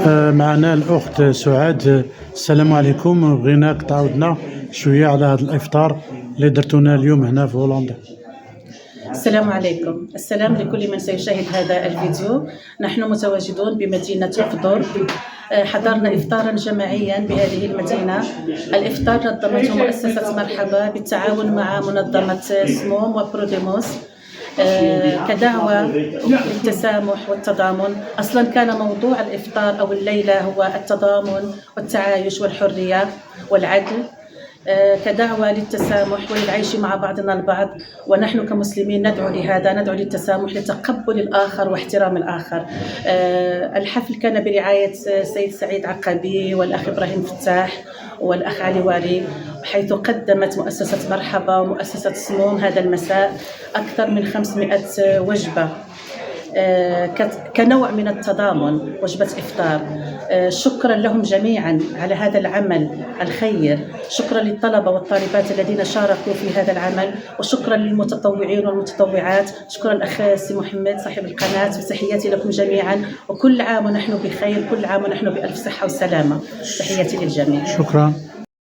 معنا الأخت سعاد. السلام عليكم. بغيناك تعاودنا شوية على هذا الإفطار اللي درتونا اليوم هنا في هولندا. السلام عليكم. السلام لكل من سيشاهد هذا الفيديو. نحن متواجدون بمدينة فضور. حضرنا إفطارا جماعيا بهذه المدينة. الإفطار نظمته مؤسسة مرحبا بالتعاون مع منظمة سموم وبروديموس كدعوة للتسامح والتضامن. أصلا كان موضوع الإفطار أو الليلة هو التضامن والتعايش والحرية والعدل، كدعوة للتسامح وللعيش مع بعضنا البعض. ونحن كمسلمين ندعو لهذا، ندعو للتسامح، لتقبل الآخر واحترام الآخر. الحفل كان برعاية السيد سعيد عقبي والأخ إبراهيم فتاح والأخ علي والي، حيث قدمت مؤسسة مرحبا ومؤسسة سموم هذا المساء أكثر من 500 وجبة كنوع من التضامن، وجبة إفطار. شكرا لهم جميعا على هذا العمل الخير. شكرا للطلبة والطالبات الذين شاركوا في هذا العمل، وشكرا للمتطوعين والمتطوعات. شكرا الأخ سي محمد صاحب القناة، وتحياتي لكم جميعا، وكل عام ونحن بخير، كل عام ونحن بألف صحة وسلامة. تحياتي للجميع. شكرا.